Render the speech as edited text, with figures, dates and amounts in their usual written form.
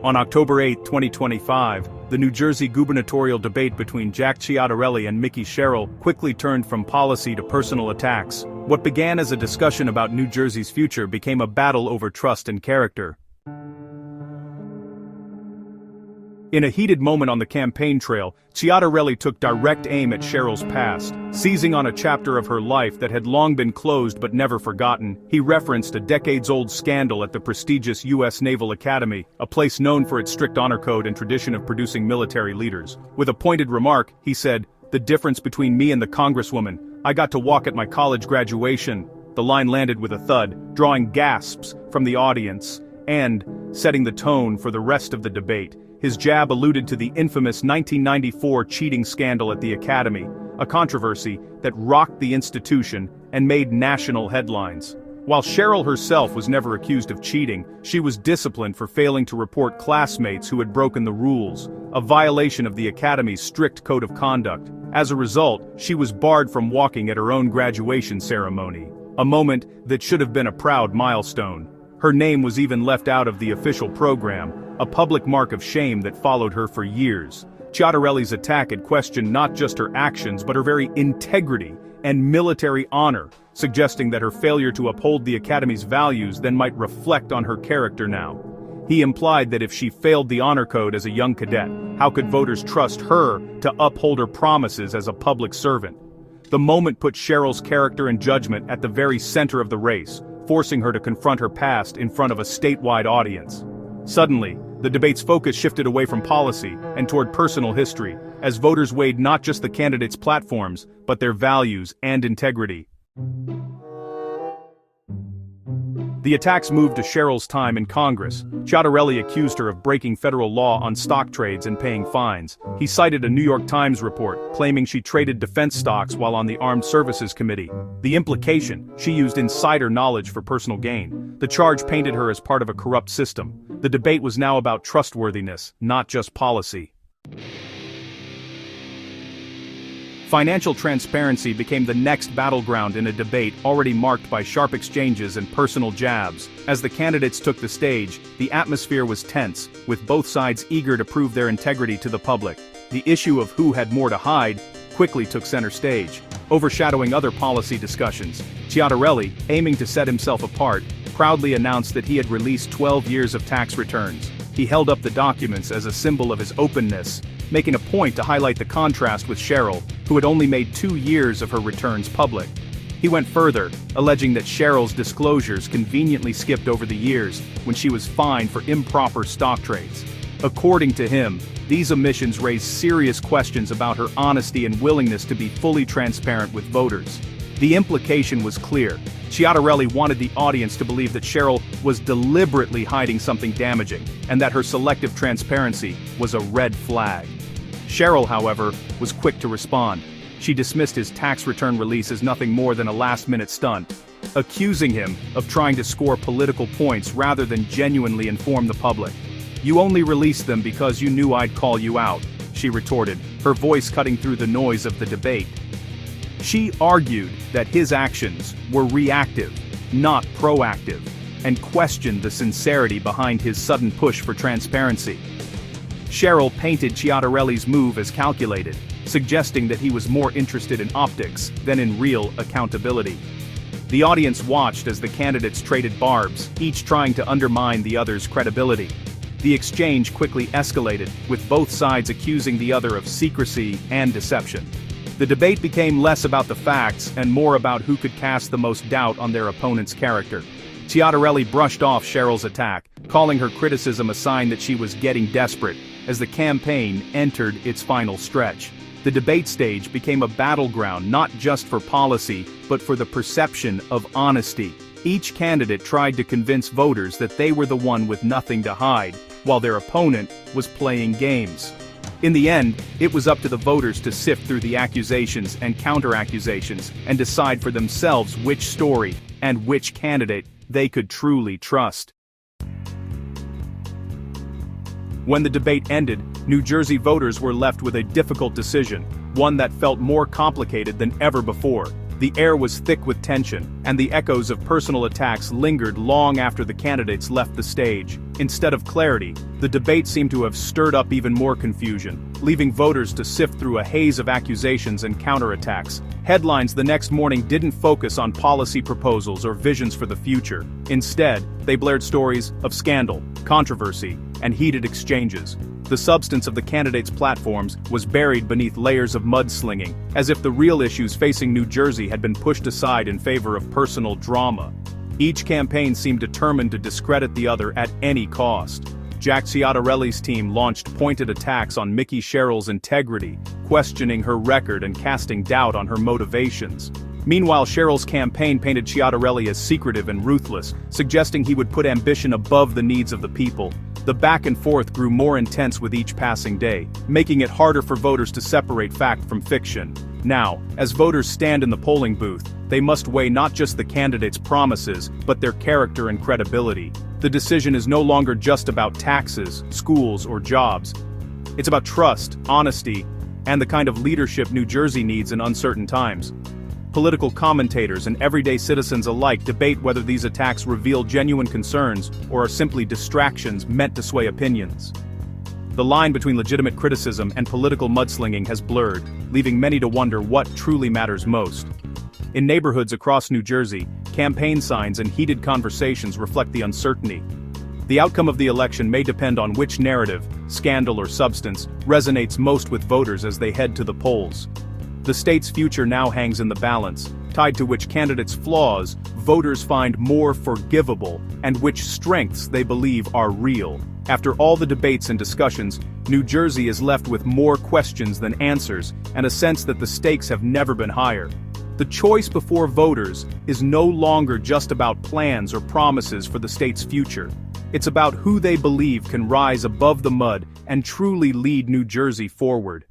On October 8, 2025, the New Jersey gubernatorial debate between Jack Ciattarelli and Mickey Sherrill quickly turned from policy to personal attacks. What began as a discussion about New Jersey's future became a battle over trust and character. In a heated moment on the campaign trail, Ciattarelli took direct aim at Sherrill's past. Seizing on a chapter of her life that had long been closed but never forgotten, he referenced a decades-old scandal at the prestigious U.S. Naval Academy, a place known for its strict honor code and tradition of producing military leaders. With a pointed remark, he said, "The difference between me and the congresswoman, I got to walk at my college graduation." The line landed with a thud, drawing gasps from the audience, and setting the tone for the rest of the debate. His jab alluded to the infamous 1994 cheating scandal at the Academy, a controversy that rocked the institution and made national headlines. While Sherrill herself was never accused of cheating, she was disciplined for failing to report classmates who had broken the rules, a violation of the Academy's strict code of conduct. As a result, she was barred from walking at her own graduation ceremony, a moment that should have been a proud milestone. Her name was even left out of the official program, a public mark of shame that followed her for years. Ciattarelli's attack had questioned not just her actions but her very integrity and military honor, suggesting that her failure to uphold the Academy's values then might reflect on her character now. He implied that if she failed the honor code as a young cadet, how could voters trust her to uphold her promises as a public servant? The moment put Sherrill's character and judgment at the very center of the race, forcing her to confront her past in front of a statewide audience. Suddenly, the debate's focus shifted away from policy and toward personal history, as voters weighed not just the candidates' platforms, but their values and integrity. The attacks moved to Sherrill's time in Congress. Ciattarelli accused her of breaking federal law on stock trades and paying fines. He cited a New York Times report, claiming she traded defense stocks while on the Armed Services Committee. The implication: she used insider knowledge for personal gain. The charge painted her as part of a corrupt system. The debate was now about trustworthiness, not just policy. Financial transparency became the next battleground in a debate already marked by sharp exchanges and personal jabs. As the candidates took the stage, the atmosphere was tense, with both sides eager to prove their integrity to the public. The issue of who had more to hide quickly took center stage, overshadowing other policy discussions. Ciattarelli, aiming to set himself apart, proudly announced that he had released 12 years of tax returns. He held up the documents as a symbol of his openness, making a point to highlight the contrast with Sherrill, who had only made 2 years of her returns public. He went further, alleging that Sherrill's disclosures conveniently skipped over the years when she was fined for improper stock trades. According to him, these omissions raised serious questions about her honesty and willingness to be fully transparent with voters. The implication was clear. Ciattarelli wanted the audience to believe that Sherrill was deliberately hiding something damaging, and that her selective transparency was a red flag. Sherrill, however, was quick to respond. She dismissed his tax return release as nothing more than a last-minute stunt, accusing him of trying to score political points rather than genuinely inform the public. "You only released them because you knew I'd call you out," she retorted, her voice cutting through the noise of the debate. She argued that his actions were reactive, not proactive, and questioned the sincerity behind his sudden push for transparency. Sherrill painted Ciattarelli's move as calculated, suggesting that he was more interested in optics than in real accountability. The audience watched as the candidates traded barbs, each trying to undermine the other's credibility. The exchange quickly escalated, with both sides accusing the other of secrecy and deception. The debate became less about the facts and more about who could cast the most doubt on their opponent's character. Ciattarelli brushed off Sherrill's attack, calling her criticism a sign that she was getting desperate, as the campaign entered its final stretch. The debate stage became a battleground not just for policy, but for the perception of honesty. Each candidate tried to convince voters that they were the one with nothing to hide, while their opponent was playing games. In the end, it was up to the voters to sift through the accusations and counter-accusations and decide for themselves which story and which candidate they could truly trust. When the debate ended, New Jersey voters were left with a difficult decision, one that felt more complicated than ever before. The air was thick with tension, and the echoes of personal attacks lingered long after the candidates left the stage. Instead of clarity, the debate seemed to have stirred up even more confusion, leaving voters to sift through a haze of accusations and counterattacks. Headlines the next morning didn't focus on policy proposals or visions for the future. Instead, they blared stories of scandal, controversy, and heated exchanges. The substance of the candidates' platforms was buried beneath layers of mudslinging, as if the real issues facing New Jersey had been pushed aside in favor of personal drama. Each campaign seemed determined to discredit the other at any cost. Jack Ciattarelli's team launched pointed attacks on Mickey Sherrill's integrity, questioning her record and casting doubt on her motivations. Meanwhile, Sherrill's campaign painted Ciattarelli as secretive and ruthless, suggesting he would put ambition above the needs of the people. The back and forth grew more intense with each passing day, making it harder for voters to separate fact from fiction. Now, as voters stand in the polling booth, they must weigh not just the candidates' promises, but their character and credibility. The decision is no longer just about taxes, schools, or jobs. It's about trust, honesty, and the kind of leadership New Jersey needs in uncertain times. Political commentators and everyday citizens alike debate whether these attacks reveal genuine concerns or are simply distractions meant to sway opinions. The line between legitimate criticism and political mudslinging has blurred, leaving many to wonder what truly matters most. In neighborhoods across New Jersey, campaign signs and heated conversations reflect the uncertainty. The outcome of the election may depend on which narrative, scandal or substance, resonates most with voters as they head to the polls. The state's future now hangs in the balance, tied to which candidates' flaws voters find more forgivable and which strengths they believe are real. After all the debates and discussions, New Jersey is left with more questions than answers and a sense that the stakes have never been higher. The choice before voters is no longer just about plans or promises for the state's future. It's about who they believe can rise above the mud and truly lead New Jersey forward.